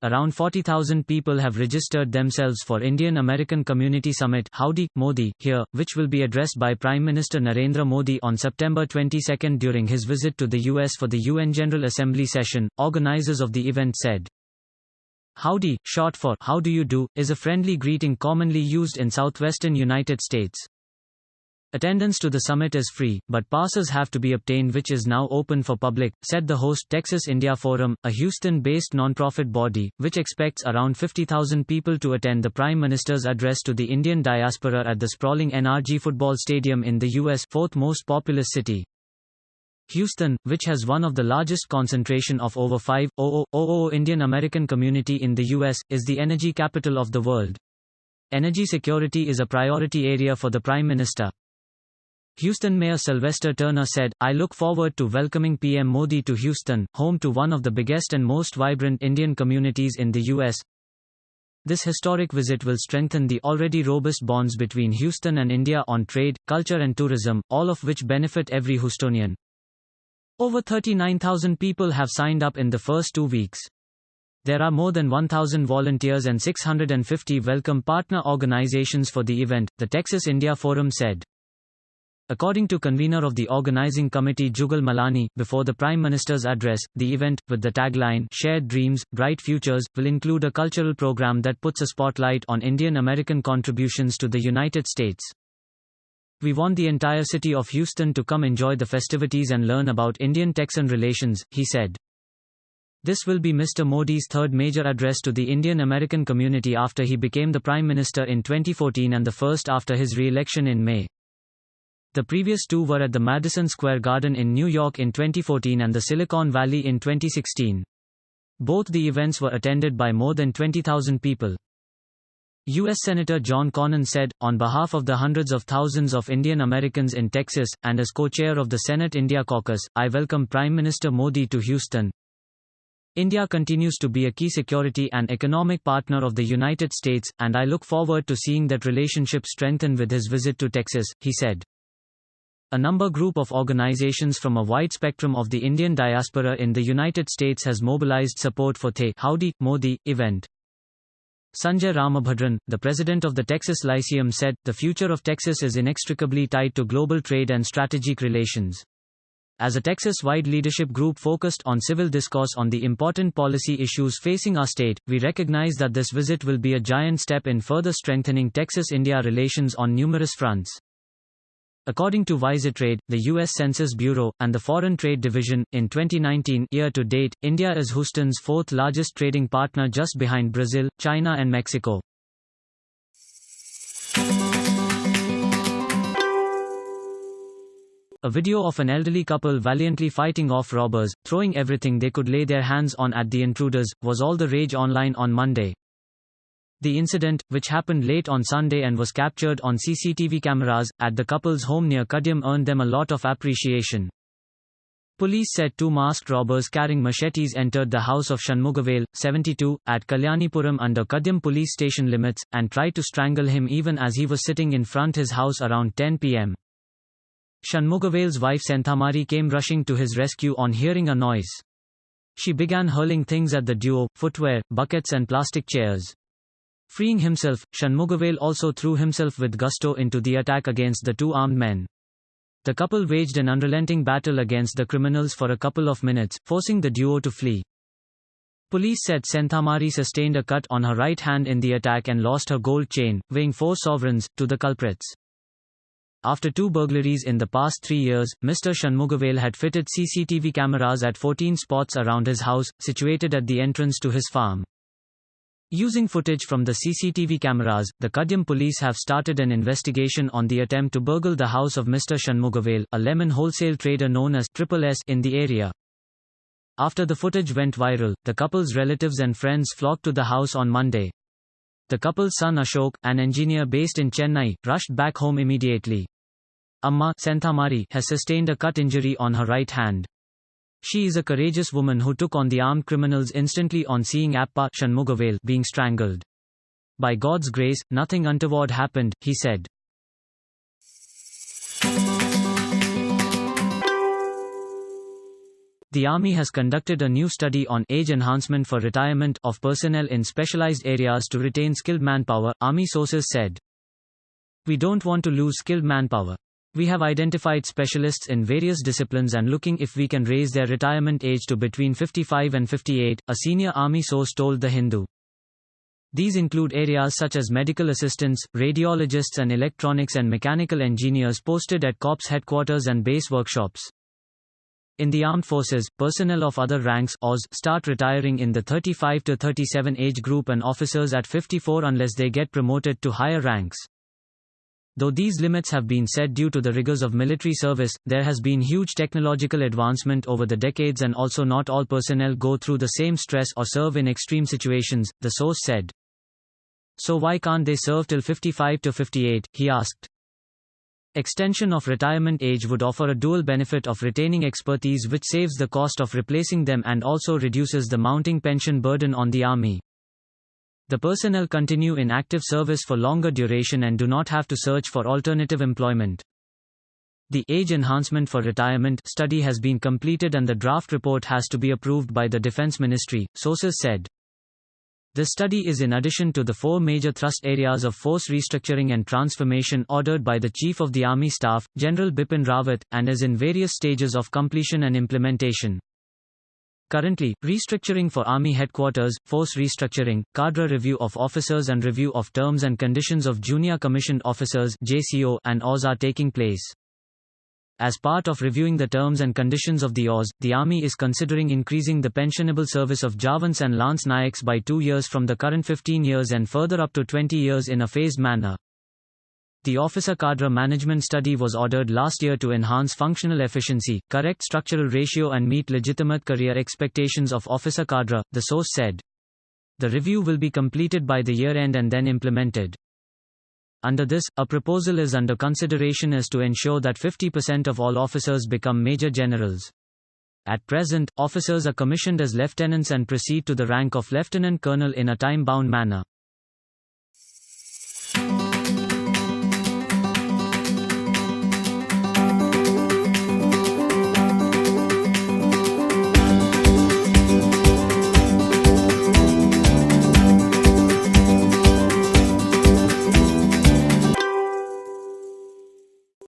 around 40,000 people have registered themselves for Indian-American Community Summit Howdy, Modi, here, which will be addressed by Prime Minister Narendra Modi on September 22 during his visit to the US for the UN General Assembly session, organizers of the event said. Howdy, short for how do you do, is a friendly greeting commonly used in southwestern United States. Attendance to the summit is free, but passes have to be obtained, which is now open for public, said the host Texas India Forum, a Houston-based nonprofit body, which expects around 50,000 people to attend the Prime Minister's address to the Indian diaspora at the sprawling NRG football stadium in the U.S. fourth most populous city. Houston, which has one of the largest concentration of over 5,000 Indian American community in the U.S., is the energy capital of the world. Energy security is a priority area for the Prime Minister. Houston Mayor Sylvester Turner said, "I look forward to welcoming PM Modi to Houston, home to one of the biggest and most vibrant Indian communities in the U.S. This historic visit will strengthen the already robust bonds between Houston and India on trade, culture and tourism, all of which benefit every Houstonian." Over 39,000 people have signed up in the first 2 weeks. There are more than 1,000 volunteers and 650 welcome partner organizations for the event, the Texas India Forum said. According to convener of the organizing committee Jugal Malani, before the Prime Minister's address, the event, with the tagline "Shared Dreams, Bright Futures," will include a cultural program that puts a spotlight on Indian American contributions to the United States. "We want the entire city of Houston to come enjoy the festivities and learn about Indian-Texan relations," he said. This will be Mr. Modi's third major address to the Indian American community after he became the Prime Minister in 2014 and the first after his re-election in May. The previous two were at the Madison Square Garden in New York in 2014 and the Silicon Valley in 2016. Both the events were attended by more than 20,000 people. U.S. Senator John Cornyn said, on behalf of the hundreds of thousands of Indian Americans in Texas, and as co-chair of the Senate India Caucus, I welcome Prime Minister Modi to Houston. India continues to be a key security and economic partner of the United States, and I look forward to seeing that relationship strengthen with his visit to Texas, he said. A group of organizations from a wide spectrum of the Indian diaspora in the United States has mobilized support for the Howdy, Modi event. Sanjay Ramabhadran, the president of the Texas Lyceum said, "The future of Texas is inextricably tied to global trade and strategic relations." As a Texas-wide leadership group focused on civil discourse on the important policy issues facing our state, we recognize that this visit will be a giant step in further strengthening Texas-India relations on numerous fronts. According to Visitrade, the U.S. Census Bureau, and the Foreign Trade Division, in 2019 year-to-date, India is Houston's fourth largest trading partner just behind Brazil, China and Mexico. A video of an elderly couple valiantly fighting off robbers, throwing everything they could lay their hands on at the intruders, was all the rage online on Monday. The incident, which happened late on Sunday and was captured on CCTV cameras at the couple's home near Kadiyam, earned them a lot of appreciation. Police said two masked robbers carrying machetes entered the house of Shanmugavel, 72, at Kalyanipuram under Kadiyam police station limits, and tried to strangle him even as he was sitting in front his house around 10 p.m. Shanmugavel's wife Senthamari came rushing to his rescue on hearing a noise. She began hurling things at the duo, footwear, buckets and plastic chairs. Freeing himself, Shanmugavel also threw himself with gusto into the attack against the two armed men. The couple waged an unrelenting battle against the criminals for a couple of minutes, forcing the duo to flee. Police said Senthamari sustained a cut on her right hand in the attack and lost her gold chain, weighing 4 sovereigns, to the culprits. After 2 burglaries in the past 3 years, Mr. Shanmugavel had fitted CCTV cameras at 14 spots around his house, situated at the entrance to his farm. Using footage from the CCTV cameras, the Kadiyam police have started an investigation on the attempt to burgle the house of Mr. Shanmugavel, a lemon wholesale trader known as SSS in the area. After the footage went viral, the couple's relatives and friends flocked to the house on Monday. The couple's son Ashok, an engineer based in Chennai, rushed back home immediately. Amma, Senthamari, has sustained a cut injury on her right hand. She is a courageous woman who took on the armed criminals instantly on seeing Appa Shanmugavel being strangled. By God's grace, nothing untoward happened, he said. The Army has conducted a new study on age enhancement for retirement of personnel in specialized areas to retain skilled manpower, Army sources said. We don't want to lose skilled manpower. We have identified specialists in various disciplines and looking if we can raise their retirement age to between 55 and 58, a senior Army source told The Hindu. These include areas such as medical assistants, radiologists and electronics and mechanical engineers posted at Corps headquarters and base workshops. In the armed forces, personnel of other ranks (OZ) start retiring in the 35 to 37 age group and officers at 54 unless they get promoted to higher ranks. Though these limits have been set due to the rigors of military service, there has been huge technological advancement over the decades and also not all personnel go through the same stress or serve in extreme situations, the source said. So why can't they serve till 55 to 58, he asked. Extension of retirement age would offer a dual benefit of retaining expertise which saves the cost of replacing them and also reduces the mounting pension burden on the Army. The personnel continue in active service for longer duration and do not have to search for alternative employment. The Age Enhancement for Retirement study has been completed and the draft report has to be approved by the Defense Ministry, sources said. The study is in addition to the 4 major thrust areas of force restructuring and transformation ordered by the Chief of the Army Staff, General Bipin Rawat, and is in various stages of completion and implementation. Currently, restructuring for Army headquarters, force restructuring, cadre review of officers and review of terms and conditions of junior commissioned officers (JCO) and OZ are taking place. As part of reviewing the terms and conditions of the OZ, the Army is considering increasing the pensionable service of Javans and Lance Nayaks by 2 years from the current 15 years and further up to 20 years in a phased manner. The Officer Cadre Management Study was ordered last year to enhance functional efficiency, correct structural ratio and meet legitimate career expectations of officer cadre, the source said. The review will be completed by the year end and then implemented. Under this, a proposal is under consideration as to ensure that 50% of all officers become Major Generals. At present, officers are commissioned as lieutenants and proceed to the rank of Lieutenant Colonel in a time-bound manner.